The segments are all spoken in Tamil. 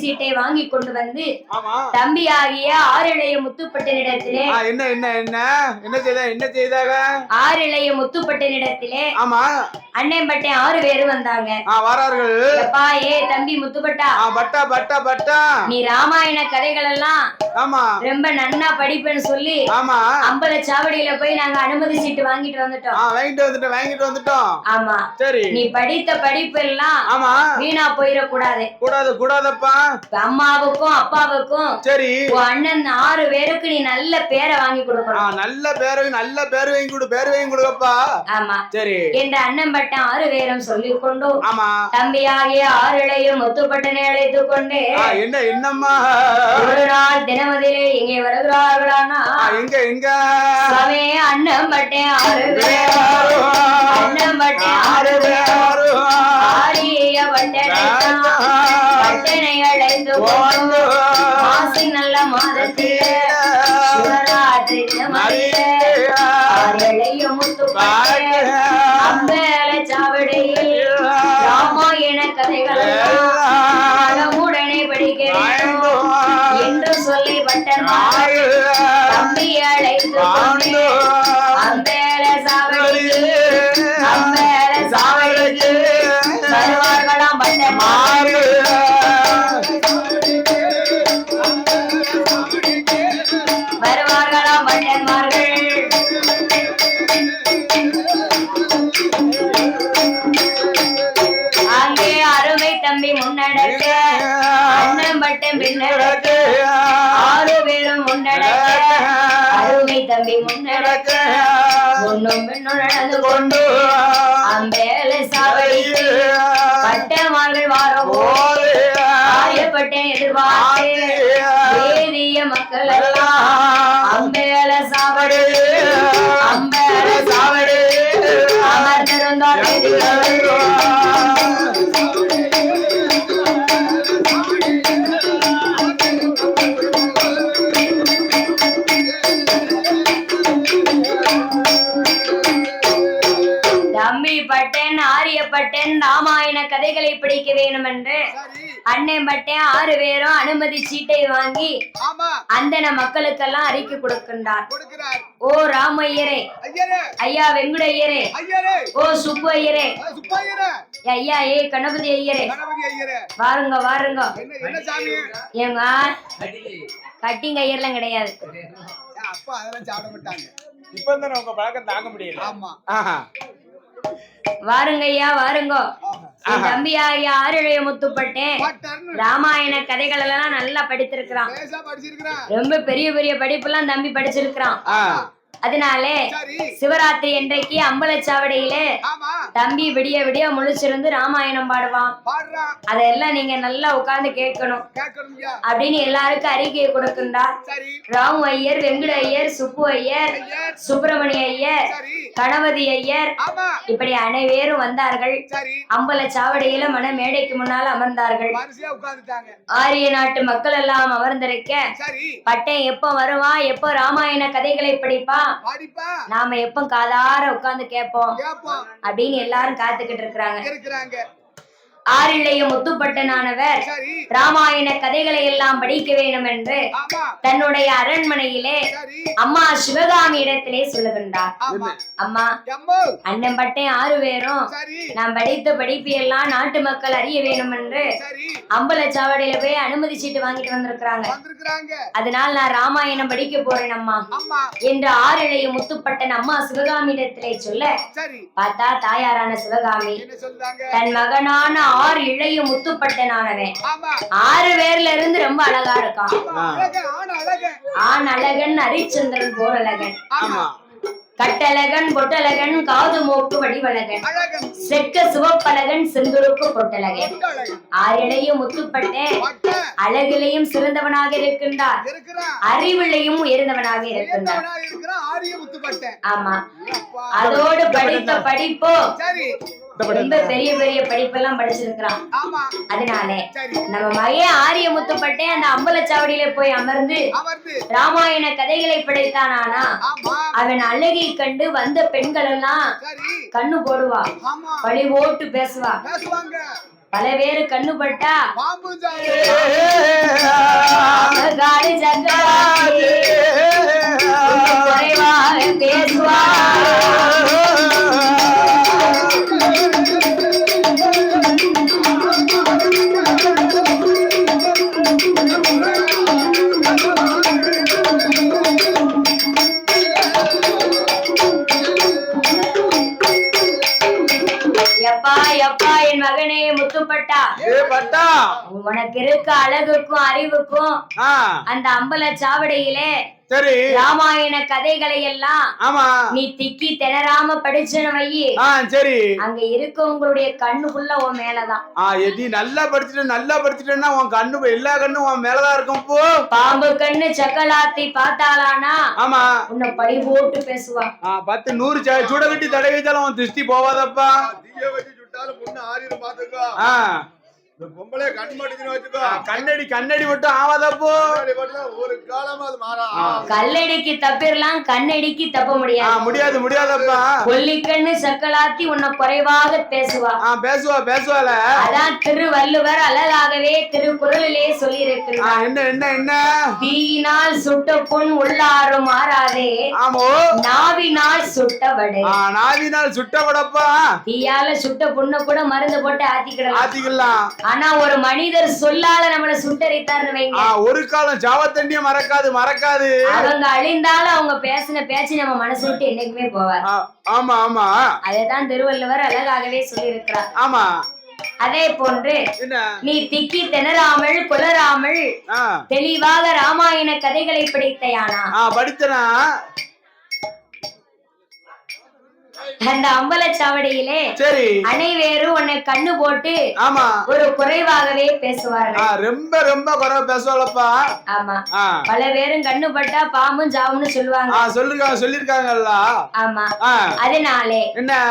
சீட்டை வாங்கி கொண்டு வந்து தம்பியாகிய ஆறிளைய முத்துப்பட்டனிடத்திலே என்ன செய்தாக ஆறிளைய முத்துப்பட்டனிடத்திலே அண்ணன்பட்டை 6 பேரு வந்தாங்க. வரார்கள். ஏ தம்பி முத்துப்பட்டா, பட்டா பட்டா பட்டா, நீ ராமாயண கதைகள் எல்லாம் ரொம்ப நன்னா படிப்பேன்னு சொல்லி அம்பல சாவடியில போய் நாங்க அனுமதி சீட்டு வாங்கிட்டு வந்துட்டோம். ஆமா சரி, நீ படித்த படிப்பு எல்லாம் வீணா போயிடக்கூடாது. கூடாதப்பா. அம்மாவுக்கும் அப்பாவுக்கும் சரி அண்ணன் 6 பேருக்கு நீ நல்ல பேரை வாங்கி கொடுக்கணும். நல்ல பேர் வாங்கி கொடுப்பா. ஆமா சரி என்ற அண்ணன் பட்டம் 6 பேரும் சொல்லிக் கொண்டு தம்பியாகிய ஆறிளையும் முத்துப்பட்டனை அழைத்துக் கொண்டு என்னம்மா ஒரு நாள் தினமதிலே இங்கே வருகிறார்களானா எங்க சமே அண்ணன் பட்டேன் 6 பேர், அண்ணன் பட்டேன் 6 பேர் ஆரிய பட்டனை அழைத்து கொண்டு மாசி நல்ல மாதத்திலே சிவராத்திரி தினமதிலே ஆறிளையும் முத்துப்பட்டனை அம்பேல சாவடியில் ராமாயண கதைகள் உடனே படிக்க வேண்டும் என்று சொல்லி பட்டன் தம்பி அழைத்து அம்பேல சாவடியில் வருவார்களாம் பட்டன் பட்டன்மார்கள். அங்கே அருமை தம்பி முன்னடக்க அண்ணன் பட்டன் பின்னடக்க 6 பேரும் முன்னடக்க அருமை தம்பி முன்னடக்க முன்னும் பின்னும் நடந்து கொண்டு அம்பேல சாவடிக்கு பட்டமார்கள் வாரபோது ஆயப்பட்டேன் எதிர்பார்த்து வேதிய மக்கள் எல்லாம் அம்பேல சாவடி அமர்ந்திருந்தார். தம்பி பட்டன் ஆரியப்பட்டன் ராமாயண கதைகளை படிக்க வேண்டும் என்று அண்ணன் பட்டன் 6 பேரும் அனுமதி சீட்டை வாங்கி அந்தன மக்களுக்கெல்லாம் அறிக்கை கொடுக்கின்றார். ஓ ராமையரே, ஐயா வெங்குடையரே, ஓ சுப்பு ஐயரே, ஐயா கணபதி ஐயரே, வாருங்க. ஏங்க கட்டிங் ஐயர்லாம் கிடையாது. வாருங்க ஐயா வாருங்க. தம்பியாகிய ஆறிளைய முத்துப்பட்டேன் ராமாயண கதைகள் எல்லாம் நல்லா படித்திருக்கிறான். ரொம்ப பெரிய பெரிய படிப்பு எல்லாம் தம்பி படிச்சிருக்கிறான். அதனாலே சிவராத்திரி என்றைக்கு அம்பலச்சாவடியிலே தம்பி விடிய விடிய முழிச்சிருந்து ராமாயணம் பாடுவான். அதெல்லாம் நீங்க நல்லா உட்கார்ந்து கேட்கணும் அப்படின்னு எல்லாருக்கும் அறிக்கையை கொடுக்கின்றார். ராமு ஐயர், வெங்கட ஐயர், சுப்பு ஐயர், சுப்பிரமணிய ஐயர், கணபதி ஐயர் இப்படி அனைவரும் வந்தார்கள். அம்பலச்சாவடியில மன மேடைக்கு முன்னால் அமர்ந்தார்கள். ஆரிய நாட்டு மக்கள் எல்லாம் அமர்ந்திருக்க பட்டன் எப்ப வருவான், எப்ப ராமாயண கதைகளை படிப்பா, நாம எப்ப காதார உட்கார்ந்து கேட்போம் அப்படின்னு எல்லாரும் காத்துக்கிட்டு இருக்கிறாங்க. ஆறிளைய முத்துப்பட்டனானவர் ராமாயண கதைகளை எல்லாம் படிக்க வேண்டும் என்று தன்னுடைய அரண்மனையிலே அம்மா சிவகாமி இடத்திலே சொல்லுகின்றார். அம்மா, அண்ணன் பட்டன் 6 பேரும் நான் படித்த படிப்பு எல்லாம் நாட்டு மக்கள் அறிய வேண்டும் என்று அம்பலச்சாவடியில போய் அனுமதி சீட்டு வாங்கிட்டு வந்திருக்கிறாங்க. அதனால நான் ராமாயணம் படிக்க போறேன் அம்மா என்று ஆறிளைய முத்துப்பட்டன் அம்மா சிவகாமி இடத்திலே சொல்ல பார்த்தா தாயாரான சிவகாமி தன் மகனான 6 இளைய முத்துப்பட்டனானவன் 6 பேர்ல இருந்து ரொம்ப அழகா இருக்கான். ஆண் அழகன், ஹரிச்சந்திரன் போர் அழகன், கட்டழகன், பொட்டழகன், காது மூக்கு வடிவழகன், செக்க சிவப்பழகன், செந்துருக்கு பொட்டழகன். 6 இளைய முத்துப்பட்டேன் அழகிலையும் சிறந்தவனாக இருக்கின்றார், அறிவிலையும் உயர்ந்தவனாக இருக்கின்றார். ஆமா, அதோடு படித்த படிப்போ ரொம்ப பெரிய பெரிய படிப்பெல்லாம் படிச்சிருக்கிறான். அதனால நம்ம மகன் ஆரிய முத்துப்பட்டேன் அந்த அம்பலச்சாவடியில போய் அமர்ந்து ராமாயண கதைகளை படைத்தானா அவன் அழகை கண்டு வந்த பெண்கள் எல்லாம் கண்ணு போடுவா, பழி ஓட்டு பேசுவா. பல பேரு கண்ணுபட்டா பாம்பு சாவு காடு சக்கராத்தி குறைவாக பேசுவா எப்பா எப்பா என் மகனே முத்துப்பட்டா பட்டா உனக்கு இருக்க அழகுக்கும் அறிவுக்கும் ஆ அந்த அம்பல சாவடியிலே சரி ராமாயண கதைகளை எல்லாம் ஆமா நீ திக்கி திணறாம படிச்சுன வையி ஆ சரி அங்க இருக்கவங்களுடைய கண்ணுக்குள்ள உன் மேலதான் எதி நல்லா படிச்சுட்டேன்னா உன் கண்ணு எல்லா கண்ணும் உன் மேலதான் இருக்கும் போ பாம்பு கண்ணு சக்கலாத்தி பார்த்தாலானா ஆமா உன்னை பழி போட்டு பேசுவான் 10 100 சூட கட்டி தடை வைத்தாலும் உன் திருஷ்டி போவாதப்பா தீய வச்சு சுட்டாலும் முன்ன ஆறிடும் பாத்துக்கோ. ஆ இந்த பொம்பளை கண் மாட்டுச்சுன்னு வச்சுக்கோ. கண்ணடி மட்டும் ஆவாதப்போ கண்ணாடி போட்டா ஒரு காலமா அது மாறா. கல்லடிக்கு தப்பிரலாம் கண்ணடிக்கு தப்ப முடியாது முடியாதப்பா கொல்லிக்கண்ணு சக்கலாத்தி உன்னை குறைவாக பேசுவா பேசுவால அதான் திருவள்ளுவர் அழகாகவே திருக்குறளிலே சொல்லி இருக்கிறார் என்ன தீயினால் சுட்ட புண் உள்ளாறு மாறாதே ஆமோ நாவினால் சுட்ட வடை நாவினால் சுட்ட வடப்பா தீயால சுட்ட புண்ணை கூட மருந்து போட்டு ஆத்திக்கலாம் ஆனா ஒரு மனிதர் சொல்லால நம்மள சுட்டரித்தார்னு வைங்க ஒரு காலம் ஜாவத்தண்டிய மறக்காது அவங்க அழிந்தாலும் அவங்க பேசின பேச்சு நம்ம மனசு விட்டு என்னைக்குமே போவார் ஆமா அதைதான் திருவள்ளுவர் அழகாகவே சொல்லி இருக்கிறார் ஆமா அதே போன்று நீ திக்கி திணறாமல் குளராமல் தெளிவாக ராமாயண கதைகளை படித்தையானா படித்தனா அந்த அம்பலச்சாவடியிலே சரி அனைவரும் உன்னை கண்ணு போட்டு ஆமா ஒரு குறைவாகவே பேசுவார்கள் ரொம்ப குறைவா பேசுவாளப்பா ஆமா பல பேரும் கண்ணு பட்டா பாம்பும் ஜாவுன்னு சொல்லுவாங்க சொல்லிருக்காங்கல்ல ஆமா அதனாலே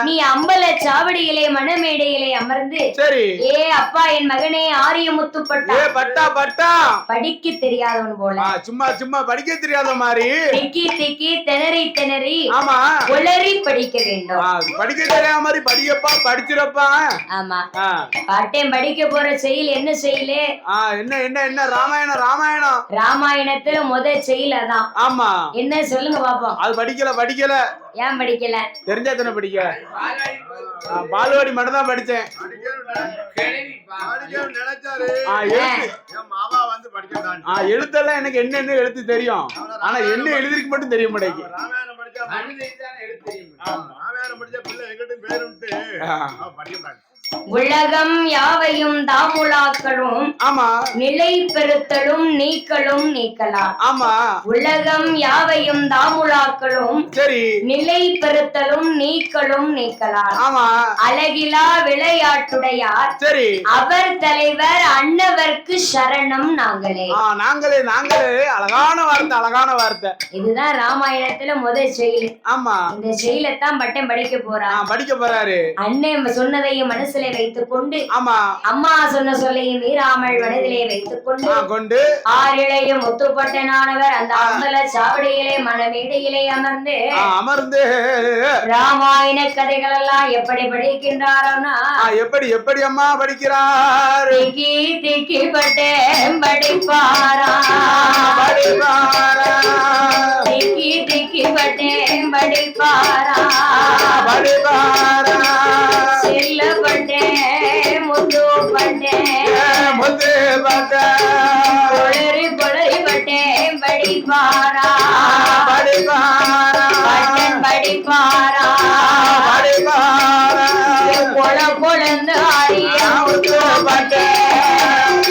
நீ அம்பலச்சாவடியிலே மணமேடையிலே அமர்ந்து சரி ஏ அப்பா என் மகனே ஆரியமுத்து பட்டா படிக்க தெரியாதவன் போல சும்மா படிக்க தெரியாத மாதிரி திக்கி திணறி ஆமா உளறி படிக்க வேண்டும் படிக்க தெரியாத மாதிரி படிச்சிரப்பா ஆமா பாட்டையும் படிக்க போற செயல் என்ன செயலு என்ன ராமாயணத்துல செயல் அதான் ஆமா என்ன சொல்லுங்க பாப்போம் அது படிக்கல ஏன் படிக்கல தெரிஞ்சா தானே படிக்க பால்வாடி மட்டும் தான் படிச்சேன் எழுத்தெல்லாம் எனக்கு என்ன எழுத்து தெரியும் ஆனா என்ன எழுதிருக்கு மட்டும் தெரிய மாட்டேங்குது உலகம் யாவையும் தாமுலாக்களும் ஆமா நிலை பெறுத்தலும் நீக்கலாம் ஆமா உலகம் யாவையும் தாமுலாக்களும் சரி நிலை பெறுத்தலும் நீக்கலாம் ஆமா அழகிலா விளையாட்டுடையார் சரி அவர் தலைவர் அன்னவர்க்கு சரணம் நாங்களே அழகான வார்த்தை இதுதான் ராமாயணத்துல முதல் செயல் ஆமா இந்த செயலைத்தான் பட்டம் படிக்க போறாரு அண்ணன் சொன்னதையும் மனசுல வைத்துக் கொண்டு ஆமா அம்மா சொன்ன சொல்லையும் மீறாமல் மனதிலே வைத்துக் கொண்டு ஆறிளையும் முத்துப்பட்டனானவர் அந்த அம்பல சாவடியிலே மணமேடையிலே அமர்ந்து ராமாயண கதைகள் எல்லாம் எப்படி படிக்கின்றாரோனா எப்படி அம்மா படிக்கிறார் திக்கி பட்டேன் படிப்பாரா திக்கி பட்டேன் படிப்பாரா செல்லப்பட்டேன் முத்து பட்டேன் கொளறி பட்டேன் படிப்பாரா படிப்பாரா கொழந்து ஆடிய முத்து பட்டேன்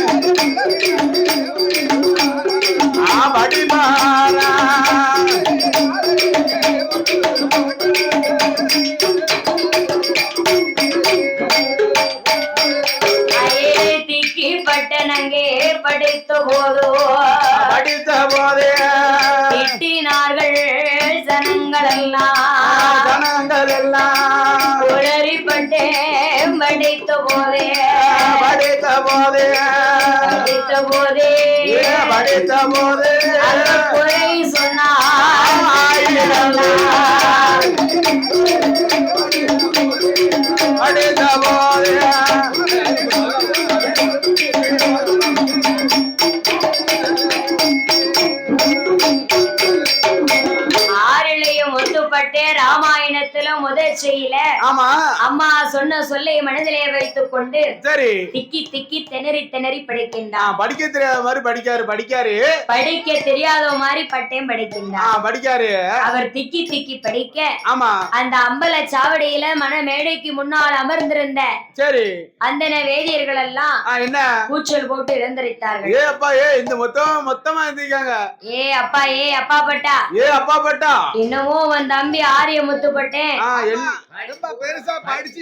படித்த போது திட்டினார்கள் ஜனங்கள் எல்லாம் உளறிப்பட்டேன் படித்த போதே குறை சொன்னார் ஆறிலையும் ஒத்துப்பட்டு ராமாயணத்துல முதல் செய்யல ஆமா அம்மா சொன்ன சொல்லை மனதிலே வைத்துக் கொண்டு சரி திக்கி திக்கி திணறி திணறி படிக்கின்றான். படிக்க தெரியாத மாதிரி படிக்காரு படிக்க தெரியாத மாதிரி பட்டயம் படிக்கின்றான். படிக்காரு அவர் திக்கி திக்கி படிக்க ஆமா அந்த அம்பல சாவடியில மன மேடைக்கு முன்னால் அமர்ந்திருந்த சரி அந்தன வேதியர்கள் எல்லாம் என்ன கூச்சல் போட்டு இழந்திருத்தார்கள். அப்பா இந்த மொத்தமா இருந்திருக்காங்க. அப்பா பட்டா அப்பா பட்டா என்னவோ உன் தம்பி ஆரியமுத்து பட்டேன் ரொம்ப பெருசா படிச்சு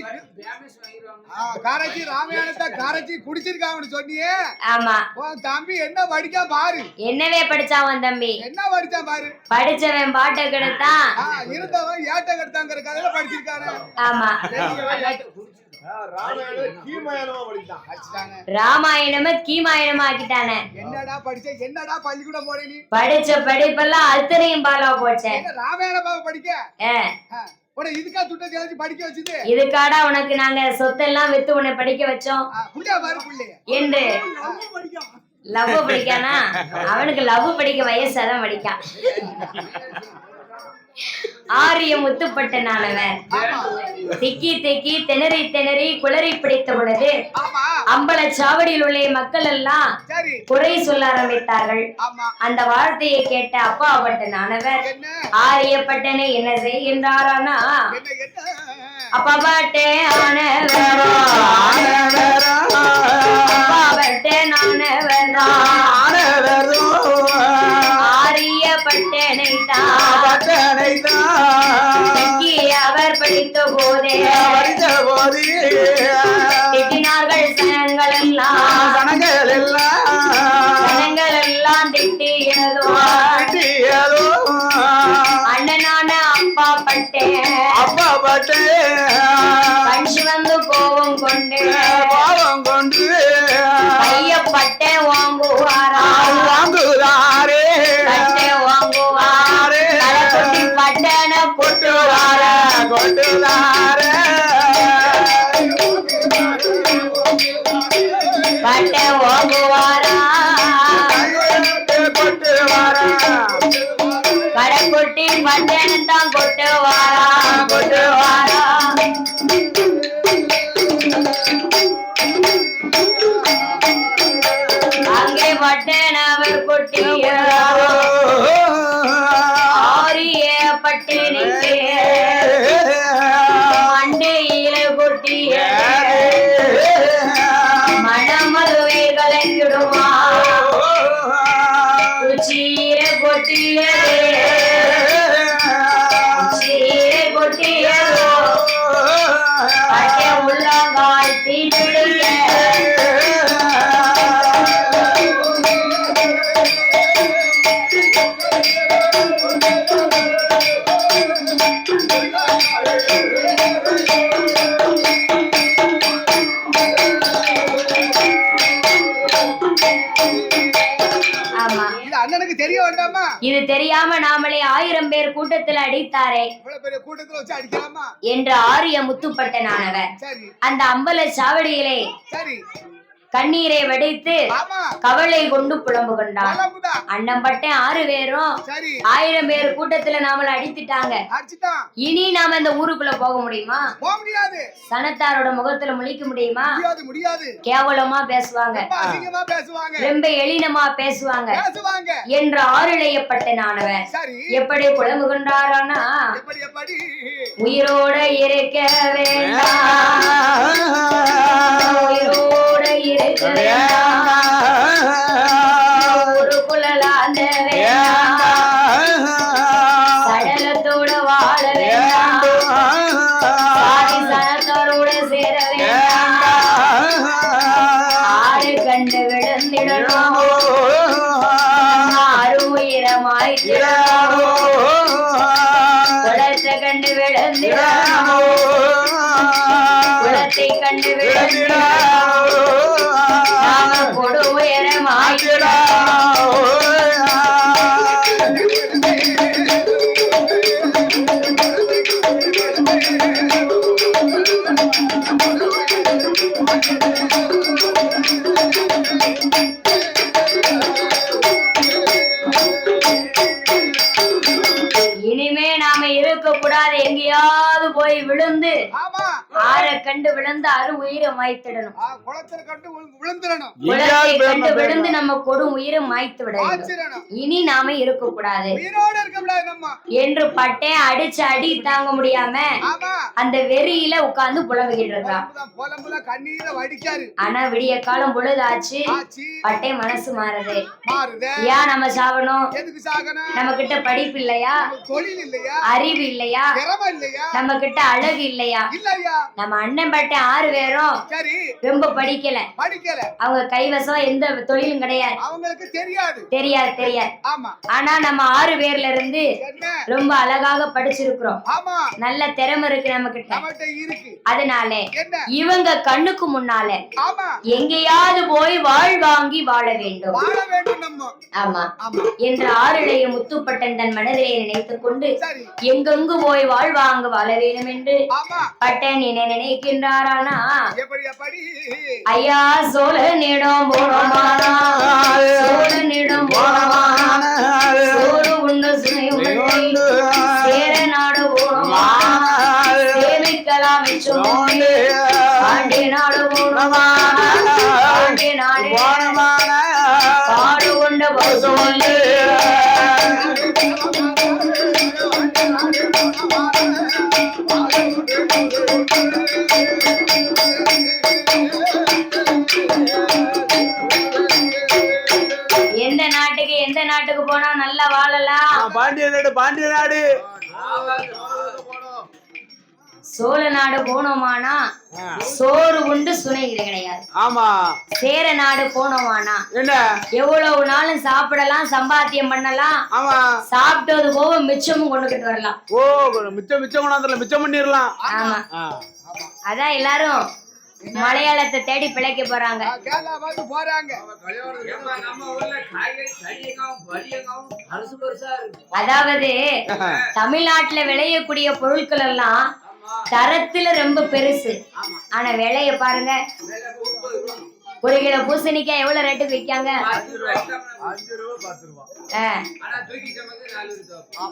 காரைச்சி ராமாயணத்தை காரைச்சி குடிச்சிருக்காங்கன்னு சொன்னியே. ஆமா உன் தம்பி என்ன படிக்கா பாரு. என்னவே படிச்சான் உன் தம்பி? என்ன படிச்சா பாரு. படிச்சவன் பாட்டை கெடுத்தான், இருந்தவன் ஏட்ட கெடுத்தாங்கிற கதையில படிச்சிருக்காரு. ஆமா ராமாயணமா கீமாயணமா ஆக்கிட்டானே. என்னடா படிச்ச, என்னடா பள்ளிக்கூடம் போற நீ? படிச்ச படிப்பெல்லாம் அத்தனையும் பாலா போச்சேன். ராமாயணமா படிக்க இதுக்கா துட்ட தேடி படிக்க வச்சது? இதுக்காடா உனக்கு நாங்க சொத்தெல்லாம் வித்து உன்னை படிக்க வச்சோம் என்று லவ் படிக்கானா? அவனுக்கு லவ் படிக்க வயசாதான் படிக்கான். ஆரிய முத்துப்பட்டனானவன் திக்கி திக்கி திணறி திணறி குளறி பிடித்த பொழுது அம்பல சாவடியில் உள்ள மக்கள் எல்லாம் குறை சொல்ல ஆரம்பித்தார்கள். அந்த வார்த்தையை கேட்ட அப்பா பட்டனானவர் ஆரியப்பட்டனை என்ன செய்கின்றாரானா, அப்பா பட்டே ஆனவர் ஆரியப்பட்டனை அவர் படித்த போதே திட்டினார்கள் சனங்கள் எல்லாம் திட்டியதோ அண்ணனான அப்பா பட்டேன் பஞ்சு வந்து கோபம் கொண்டு கையப்பட்டே வாங்குவாரா பட்டே வாங்குவாரே தலைக்குட்டி பட்டன கொட்டுவார பட்டே வாங்குவாரா கடைக்குட்டி பட்டன தான் கொட்டுவாரா அங்கே பட்டேன் அவர் கொட்டிய ஆரிய பட்டேனுக்கு மண்டையில கொட்டிய மணமதுவை கலங்கிடுமா சீர கொட்டியதோ பட்டே உள்ளங்கால் தீப்பிடிக்க அண்ணனுக்கு தெரிய வேண்டாமா? இது தெரியாம நாமளே 1000 பேர் கூட்டத்தில் அடித்தாரே கூட்டத்தில் வச்சு அடிக்கலாமா என்று ஆரிய முத்துப்பட்டனானவர் அந்த அம்பல சாவடியிலே கண்ணீரை வடித்து கவலை கொண்டு புலம்பு கொண்டான். அண்ணன் பட்டேன் 6 பேரும் 1000 பேர் கூட்டத்துல நாமள அடித்துட்டாங்க. இனி நாம இந்த ஊருக்குள்ள போக முடியுமா? சனத்தாரோட முகத்துல முழிக்க முடியுமா? கேவலமா பேசுவாங்க, ரொம்ப எளினமா பேசுவாங்க என்று ஆறிழையப்பட்டனானவர் எப்படி புலம்பு கொண்டாரானா, உயிரோட இருக்க வேண்டாம், உயிரோட இருக்க ஒரு குழலாந்த சடலத்தோட வாழ வேண்டாம், சாதி சனத்தோட சேர வேண்டாம், ஆறு கண்டு விழுந்திடணும், ஆறு உயிரமாய் குளத்தை கண்டு விழுந்திடணும், குளத்தை கண்டு விழுந்திடணும், கொடு உயரமாயிடா Thank you. இருக்க கூடாது, எங்கேயாவது போய் விழுந்து ஆமா ஆற கண்டு விழுந்து அரு உயிரை மாய்த்திடணும். குளத்துல கண்டு விழுந்துடணும். குளத்தை கண்டு விழுந்து நம்ம கொடும் உயிரை மாய்த்து விட வேண்டும். ஆச்சிரணும். இனி நாம இருக்க கூடாது உயிரோட இருக்க கூடாது நம்ம. என்று பட்டேன் அடிச்சு அடி தாங்க முடியாம ஆமா அந்த வெறியில உட்கார்ந்து புலம்பிக்கிட்டு இருக்கான். புலம்புல கண்ணீரை வடிக்காரு. ஆனா விடிய காலம் பொழுதாச்சு, ஆச்சி பட்டே மனசு மாறுது. மாறுதே. ஏன் நம்ம சாகணும்? எதுக்கு சாகணும்? நம்ம கிட்ட படிப்பு இல்லையா? தொழில் இல்லையா? அறிவு இல்லையா? திறமை இல்லையா? நம்ம கிட்ட அழகு இல்லையா? இல்லையா? நம்ம அண்ணன் பட்டே 6 பேரும் சரி ரொம்ப படிக்கல. படிக்கல. அவங்க கைவசம் எந்த தொழிலும் கிடையாது. அவங்களுக்கு தெரியாது. தெரியாது. ஆமா ஆனா நம்ம 6 பேர்ல இருந்து என்ன? ரொம்ப அழகாக படிச்சிருக்கிறோம். ஆமா நல்ல திறமை இருக்கு நம்ம கிட்ட. நம்மகிட்ட இருக்கு. அதனால என்ன? இவங்க கண்ணுக்கு முன்னால ஆமா எங்கேயாவது போய் வாழ்வாங்கி வாழ வேண்டும். வாழ வேண்டும் நம்ம. ஆமா ஆமா என்று ஆருடைய முத்துப்பட்டன் தன் மனதிலே நினைத்துக் கொண்டு சரி எங்கெங்கு போய் வாழ்வாங்க வாழ வேண்டும் என்று ஆமா பட்டன் என்ன நினைக்கின்றாரானா, எப்படி ஐயா சோழனிடம் போனோமானா, சோழனிடம் போனோமானா, சோறு உண்டு சுனை உண்டு, சேர நாடு போனோமானா, சேமிக்கலாம் மிச்சம் உண்டு, பாண்டி நாடு போனோமானா, பாண்டி நாடு காடு கொண்ட பசுமல்ல. எந்த நாட்டுக்கு போனா நல்லா வாழலாம்? பாண்டிய நாடு. சோழ நாடு போனோமானா சோறு உண்டு சுனை கிடையாது. ஆமா சேர நாடு போனோமானா என்ன எவ்வளவு நாளும் சாப்பிடலாம், சம்பாத்தியம் பண்ணலாம். ஆமா சாப்பிட்டது போக மிச்சமும் கொண்டுகிட்டு வரலாம். ஓ மிச்சம் கொண்டாந்துடலாம், மிச்சம் பண்ணிடலாம். ஆமா அதான் எல்லாரும் மலையாளத்தை தேடி பிழைக்க போறாங்க. அதாவது தமிழ்நாட்டுல விளையக்கூடிய பொருட்கள் எல்லாம் தரத்துல ரொம்ப பெருசு, ஆனா விலைய பாருங்க. 1 கிலோ பூசணிக்காய் எவ்வளவு ரேட்டுக்கு விற்காங்க?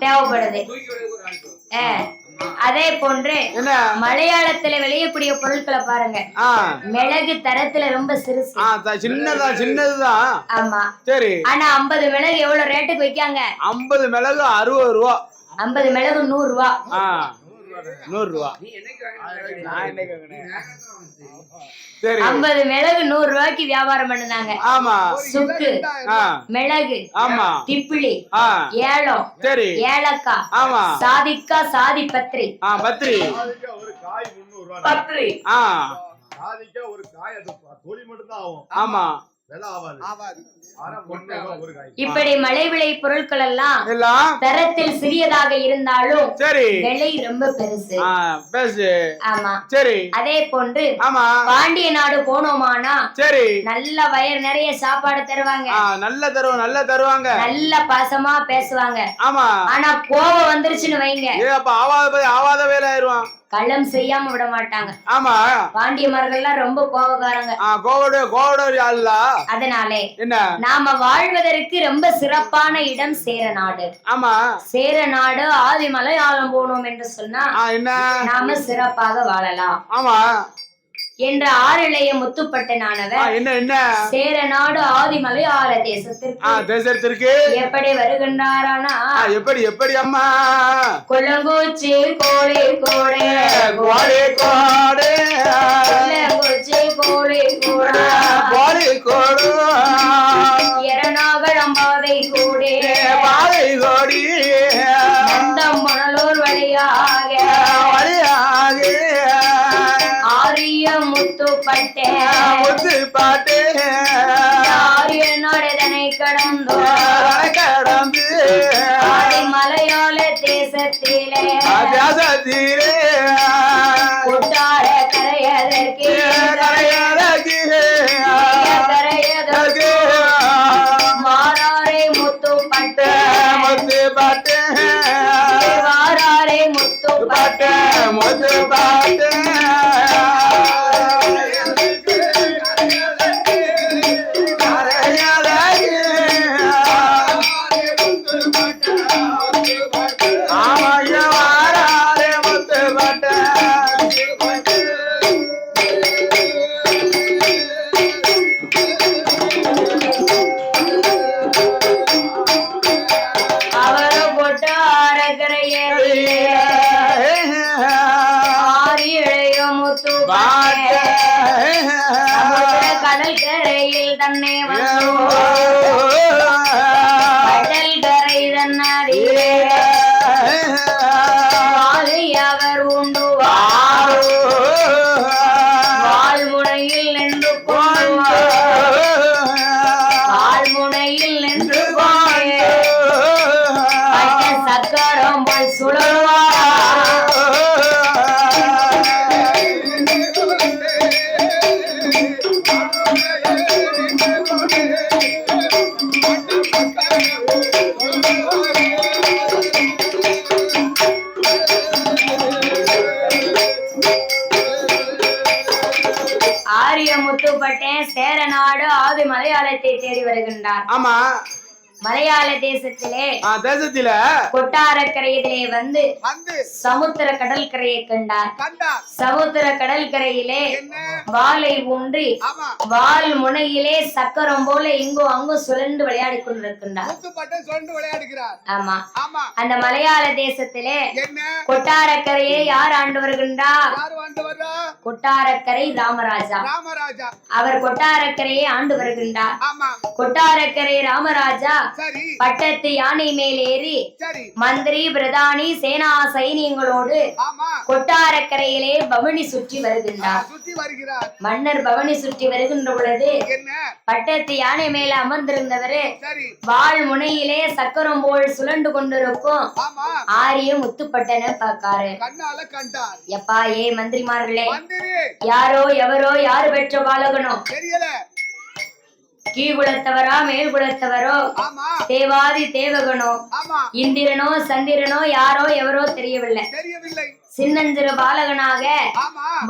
தேவைப்படுது. அதே போன்று மலையாளத்துல விளையக்கூடிய பொருட்களை பாருங்க. மிளகு தரத்துல ரொம்ப சிறுசு, சின்னதுதான். ஆமா சரி. ஆனா 50 மிளகு எவ்வளவு ரேட்டுக்கு விற்காங்க? 50 மிளகு 60 ரூபா. 50 மிளகு 100 ரூபா. 100 ரூபா. 50 மிளகு 100 ரூபாய்க்கு வியாபாரம் பண்ணுனாங்க. ஆமா சுக்கு, மிளகு, ஆமா திப்பிலி, ஏலம், சரி, ஏலக்காய், ஆமா, சாதிக்கா, சாதி பத்திரி, பத்திரி, ஒரு காய் 300 ரூபாய். பத்திரி, சாதிக்கா ஒரு காய் அது தோலி மட்டும் தான் ஆகும். ஆமா விலை ஆவாது. இப்படி மலை விளை பொருட்கள் எல்லாம் தரத்தில் சிறியதாக இருந்தாலும் சரி விலை ரொம்ப பெருசு. ஆமா சரி. அதே போன்று ஆமா பாண்டிய நாடு போனோமானா சரி நல்ல வயிறு நிறைய சாப்பாடு தருவாங்க. நல்ல தருவாங்க. நல்ல பாசமா பேசுவாங்க. ஆமா ஆனா கோபம் வந்துருச்சுன்னு வைங்க, ஆவாத வேலை ஆயிருவான். கள்ளம் செய்யாம விட மாட்டாங்க. ஆமா பாண்டியமார்கள்லாம் ரொம்ப கோபக்காரங்க. அதனாலே என்ன நாம வாழ்வதற்கு ரொம்ப சிறப்பான இடம் சேர நாடு. ஆமா சேர நாடு ஆதிமலை ஆழம் போனோம் என்று சொன்னா நாம சிறப்பாக வாழலாம். ஆமா என்ற ஆறிளைய முத்துப்பட்டனானவர் என்ன சேர நாடு ஆதிமலை ஆல தேசத்திற்கு எப்படி வருகின்றாரானா, எப்படி அம்மா கொல்லங்கூச்சி கோழி கோடே கொல்லங்கூச்சி கோழி கோடு எரணாகழம் பாதை கூடே நந்தம் மணலூர் வழியாக ஆரிய முத்துப்பட்டே ஆரிய நாடுதனை கடந்து மலையாள தேசத்திலே குட்டார கரையதற்கு மாறாரே முத்துப்பட்டே வாராரே முத்துப்பட்டே ஆமாய்யா வார கடல் கரையில் தன்னை வந்து கடல் கரை தன்னதிலே வாழை அவர் உண்டு வாழ்முனையில் நின்று வாழ்முனையில் நின்று சக்கரம் போய் சுழல்வார் ஆரிய முத்துப்பட்டேன் சேர நாடு ஆதி மலையாளத்தை தேடி வருகின்றார். ஆமா மலையாள தேசத்திலே தேசத்தில கொட்டாரக்கரையிலே வந்து சமுத்திர கடற்கரையை கண்டார். சமுத்திர கடற்கரையிலே வாளை ஊன்றி வால் முனையிலே சக்கரம் போல இங்கும் அங்கும் சுழன்று விளையாடி கொண்டிருக்கின்றார். ஆமா அந்த மலையாள தேசத்திலே கொட்டாரக்கரையை யார் ஆண்டு வருகின்றார்? கொட்டாரக்கரை ராமராஜா. அவர் கொட்டாரக்கரையை ஆண்டு வருகின்றார். கொட்டாரக்கரை ராமராஜா பட்டத்து யானை மேல் ஏறி மந்திரி பிரதானி சேனா சைனியங்களோடு கொட்டாரக்கரையிலே பவனி சுற்றி வருகின்றார். மன்னர் பவனி சுற்றி வருகின்ற பொழுது பட்டத்து யானை மேல அமர்ந்திருந்தவரு வாள் முனையிலே சக்கரம் போல் சுழண்டு கொண்டிருக்கும் ஆரிய முத்துப்பட்டனை பார்க்காரு. எப்பா ஏ மந்திரிமார்களே, யாரோ எவரோ யாரு பெற்ற பாலகனோ, கீழ்குலத்தவரா மேல்குலத்தவரோ, தேவாதி தேவகனோ, இந்திரனோ சந்திரனோ, யாரோ எவரோ தெரியவில்லை. சின்னஞ்சிறு பாலகனாக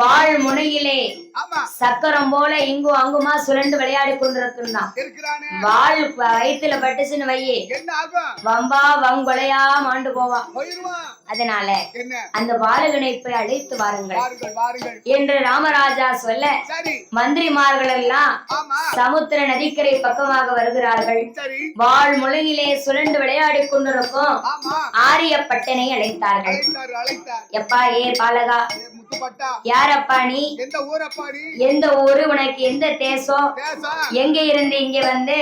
வாழ் முனையிலே சக்கரம் போல இங்கும் அங்குமா சுழண்டு விளையாடி கொண்டிருக்கிறான். வாழ் வயிற்றுல பட்டுச்சுன்னு வையே வம்பா வங்கொலையா மாண்டு போவான். அதனால அந்த பாலகனை போய் அழைத்து வாருங்கள் என்று ராமராஜா சொல்ல மந்திரிமார்கள் எல்லாம் சமுத்திர நதிக்கரை பக்கமாக வருகிறார்கள். வாழ் முனையிலே சுழண்டு விளையாடி கொண்டிருக்கும் ஆரியப்பட்டனை அழைத்தார்கள். எப்பா ஏ பாலகா, யாரப்பா நீ? எந்த ஊரு? உனக்கு எந்த தேசம்? எங்க இருந்து இங்க வந்து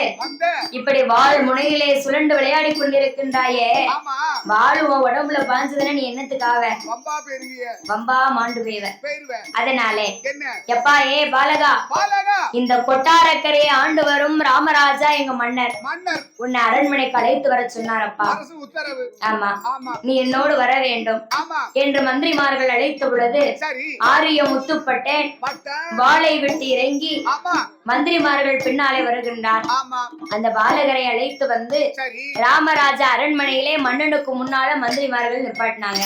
இப்படி வாழ் முனையிலே சுழண்டு விளையாடி கொண்டிருக்கின்றாயே, வாழ் உடம்புல பாஞ்சதுன்னா நீ என்னத்துக்காக வம்பா மாண்டு போய்வ. அதனாலே எப்பா ஏ பாலகா, இந்த கொட்டாரக்கரையை ஆண்டு வரும் ராமராஜா எங்க மன்னர் உன்னை அரண்மனைக்கு அழைத்து வர சொன்னாரப்பா. ஆமா, நீ என்னோடு வர வேண்டும் என்று மந்திரிமார்கள் அழைத்த பொழுது ஆரிய முத்துப்பட்டேன் வாளை விட்டு இறங்கி மந்திரிமார்கள் பின்னாலே வருகின்றார். அந்த பாலகரை அழைத்து வந்து ராமராஜா அரண்மனையிலே மன்னனுக்கு முன்னால மந்திரிமார்கள் நிப்பாட்டினாங்க.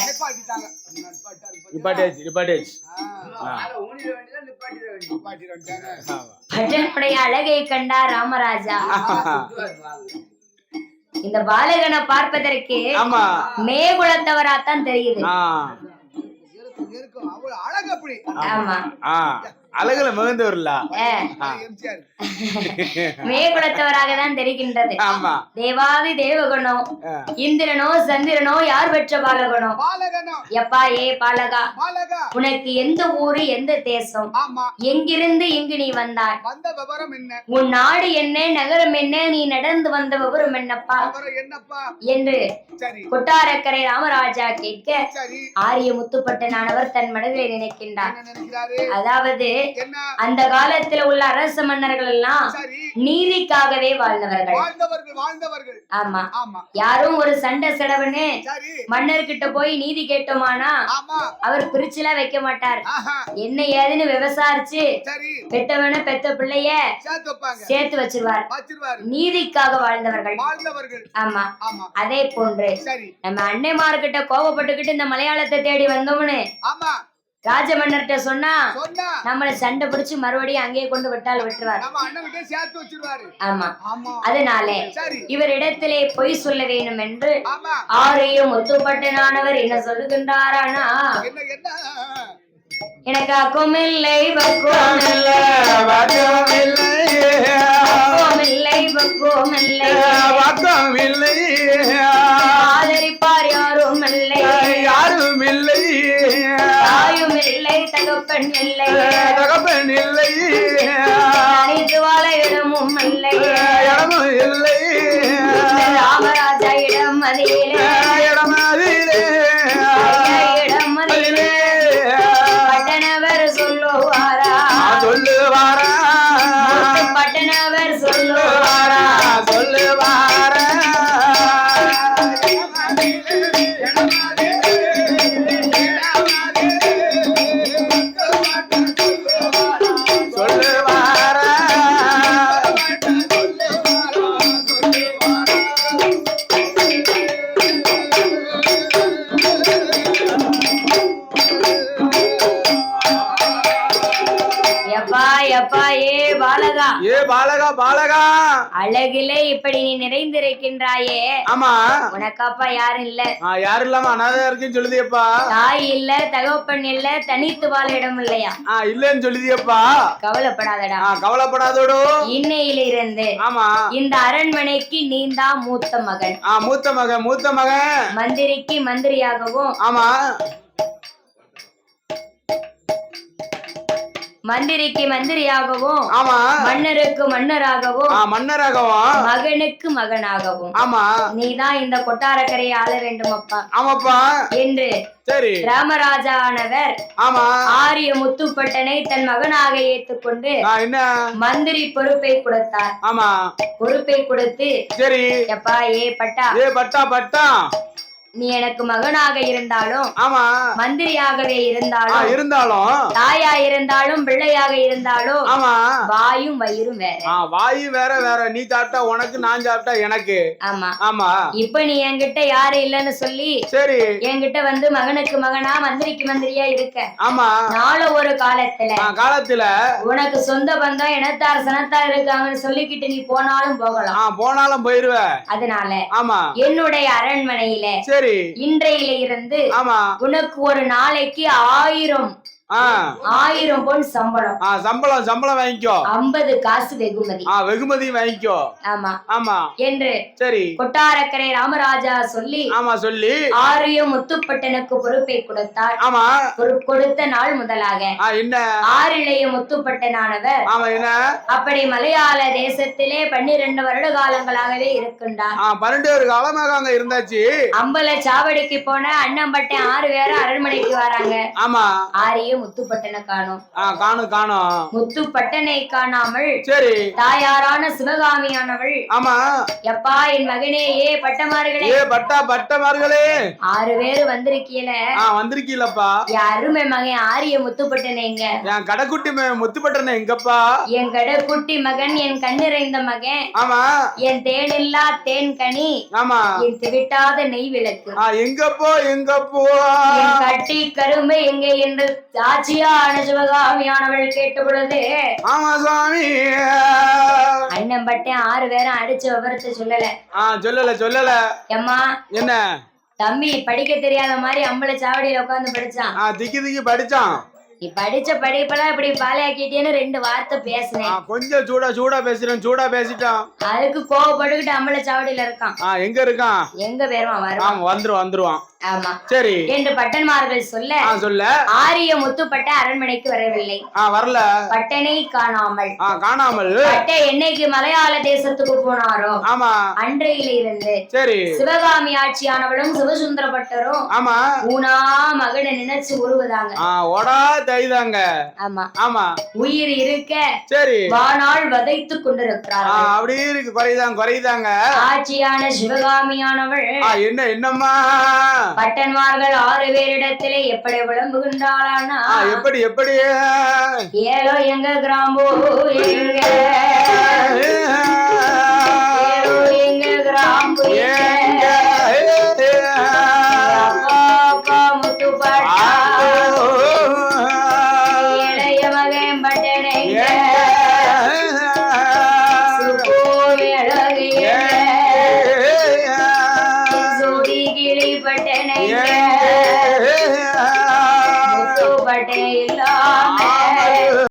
பட்டனுடைய அழகை கண்டார் ராமராஜா. இந்த பாலகனை பார்ப்பதற்கு மேகுலத்தவராத்தான் தெரியுது. அழகுல மகிழ்ந்தவர்ல மேகுலத்தவராக தான் தெரிகின்றது. தேவாதி தேவகனோ, இந்திரனோ சந்திரனோ, யார் பெற்ற பாலகனோ? எப்பா ஏ பாலகா, உனக்கு எந்த ஊரு எந்த தேசம்? எங்கிருந்து இங்கு நீ வந்தாய்? உன் நாடு என்ன, நகரம் என்ன, நீ நடந்து வந்த விவரம் என்னப்பா என்று கொட்டாரக்கரை ராமராஜா கேட்க ஆரிய முத்துப்பட்டனானவர் தன் மனதிலே நினைக்கின்றார். அதாவது அந்த காலத்துல உள்ள அரச மன்னர்கள் எல்லாம் நீதிக்காகவே வாழ்ந்தவர்கள். ஆமா, யாரும் ஒரு சண்டை செடவுன்னு மன்னர்கிட்ட போய் நீதி கேட்டோமானா அவர் பிரிச்சுலாம் வைக்க மாட்டார். என்ன ஏதுன்னு விவசாரிச்சு பெத்தவன பெத்த பிள்ளைய சேர்த்து வச்சிருவார். நீதிக்காக வாழ்ந்தவர்கள். ஆமா, அதே போன்று நம்ம அன்னைமார்கிட்ட கோபப்பட்டுக்கிட்டு இந்த மலையாளத்தை தேடி வந்தோம்னு ராஜ மன்னர்கிட்ட சொன்னா நம்மள சண்டை பிடிச்சு மறுபடியும் அங்கேயே கொண்டு விட்டால் விட்டுருவார். ஆமா, அதனால இவரிடத்திலே பொய் சொல்ல வேண்டும் என்று ஆரிய முத்துப்பட்டனானவர் என்ன சொல்லுகின்றாரானா, எனக்கு அக்கமில்லை பக்குவமில்லை, ஆதரிப்பார் யாரும் இல்லை, தாயும் இல்லை தகப்பன் இல்லை தகப்பன் இல்லை அனைத்து வாழ இடமும் இல்லை இடமும் இல்லை ராமராஜா இடம் மதியிலே இடமதிலே இடம் மதியிலே பட்டணவர் சொல்லுவாரா சொல்லுவாரா பட்டணவர் சொல்லுவாரா சொல்லுவாரா சொல்லுவாரா எப்பா எப்பா ஏ பாலகா ஏ பாலகா பாலகா அழகிலே இப்படி நீ நிறைந்திருக்கின்றாயே ஆமா உனக்காப்பா யாரும் இல்ல யாரும் இல்லாம அனாதையா இருக்குன்னு சொல்லுதியப்பா தாய் இல்ல தகப்பன் இல்ல தனித்து வாழ இடம் இல்லையா இல்லன்னு சொல்லுதியப்பா கவலைப்படாதடா கவலைப்படாதோடோ இன்னையிலிருந்து ஆமா இந்த அரண்மனைக்கு நீதான் மூத்த மகன் மூத்த மகன் மந்திரிக்கு மந்திரியாகவும் ஆமா மந்திரிக்கு மந்திரியாகவும் ஆமா மன்னருக்கு மன்னராகவும் மன்னராகவும் மகனுக்கு மகனாகவும் ஆமா நீதான் இந்த கொட்டாரக்கரையை ஆள வேண்டும் அப்பா ஆமாப்பா என்று சரி ராமராஜா ஆனவர் ஆமா ஆரிய முத்துப்பட்டனை தன் மகனாக ஏற்றுக்கொண்டு என்ன மந்திரி பொறுப்பை கொடுத்தார் ஆமா பொறுப்பை கொடுத்து சரி எப்பா ஏ பட்டா ஏ பட்டா பட்டா நீ எனக்கு மகனாக இருந்தாலும் ஆமா மந்திரியாகவே இருந்தாலும் தாயா இருந்தாலும் பிள்ளையாக இருந்தாலும் ஆமா வாயும் வயிறும் வேற வாயு வேற வேற நீ சாப்பிட்டா உனக்கு நான் சாப்பிட்டா எனக்கு ஆமா ஆமா இப்ப நீ என்கிட்ட யாரு இல்லன்னு சொல்லி சரி என்கிட்ட வந்து மகனுக்கு மகனா மந்திரிக்கு மந்திரியா இருக்க ஆமா நாள ஒரு காலத்துல உனக்கு சொந்த பந்தம் இனத்தார் சனத்தார் இருக்காங்கன்னு சொல்லிக்கிட்டு நீ போனாலும் போனாலும் போயிருவ அதனால ஆமா என்னுடைய அரண்மனையில சரி இன்றையில இருந்து ஆமா உனக்கு ஒரு நாளைக்கு 1000 பொன் சம்பளம் சம்பளம் வாங்கிக்கோ 50 காசு வெகுமதி வெகுமதி வாங்கிக்கோ ஆமா ஆமா என்று சரி கொட்டாரக்கரை ராமராஜா சொல்லி சொல்லி ஆரிய முத்துப்பட்டனுக்கு பொறுப்பை கொடுத்தார் ஆமா கொடுத்த நாள் முதலாக என்ன ஆறிளைய முத்துப்பட்டனானவர் என்ன அப்படி மலையாள தேசத்திலே 12 வருட காலங்களாகவே இருக்கின்றார் 12 காலமாக அங்க இருந்தாச்சு அம்பல சாவடிக்கு போன அண்ணம்பட்டை 6 பேரும் அரண்மனைக்கு வராங்க ஆமா ஆரிய முத்துப்பட்டனை காணும் முத்துப்பட்டனை காணாமல் சரி தாயாரான சிவகாமியானவள் ஆமா எப்பா என் மகனே ஏ பட்டமார்களே 6 பேரு வந்திருக்கீலப்பா அருமை மகன் ஆரிய முத்துப்பட்டனை எங்க என் கடைக்குட்டி முத்துப்பட்டனை எங்கப்பா என் கடைக்குட்டி மகன் என் கண்ணிறைந்த மகன் ஆமா என் தேனில்லா தேன் கனி ஆமா என் திவிட்டாத நெய் விளக்கு எங்கப்போ என் கட்டி கரும்பு எங்கே என்று சாட்சியான சிவகாமியானவள் கேட்ட பொழுது ஆமா சுவாமி அண்ணன் பட்டேன் 6 பேரும் அடிச்ச விவரத்தை சொல்லல எம்மா என்ன தம்பி படிக்க தெரியாத மாதிரி அம்பளை சாவடியில உட்கார்ந்து படிச்சான் திக்கி படிச்சான் நீ படிச்ச படிப்பெல்லாம் இப்படி பாலையாக்கிட்டேன்னு 2 வார்த்தை பேசினேன் கொஞ்சம் சூடா பேசிட்டான் அதுக்கு கோவப்பட்டுக்கிட்டு அம்பளை சாவடியில இருக்கான் எங்க இருக்கான் எங்க பேருவான் வந்துருவான் ஆமா சரி என்று பட்டன்மார்கள் சொல்ல ஆரிய முத்துப்பட்ட அரண்மனைக்கு வரவில்லை வரல பட்டனை காணாமல் பட்டை என்னைக்கு மலையாள தேசத்துக்கு போனாரோ ஆமா அன்றையில இருந்து சரி சிவகாமி ஆட்சியானவளும் சிவசுந்தர பட்டரும் ஆமா ஊனா மகனை நினைச்சு உருவதாங்க ஓடா தைதாங்க ஆமா ஆமா உயிர் இருக்க சரி வானால் வதைத்து கொண்டிருக்கிறார் அப்படி இருக்கு குறைதாங்க ஆட்சியான சிவகாமியானவள் என்னம்மா பட்டன்மார்கள் 6 பேரிடத்திலே எப்படி விளம்புகின்றாளானா எப்படி ஏலோ எங்க கிராம்போ எங்க கிராம்பு முத்துப்பட்டா இளைய மகன் பட்டனை சூடி பட்டனை முத்துப்பட்டை இல்லாம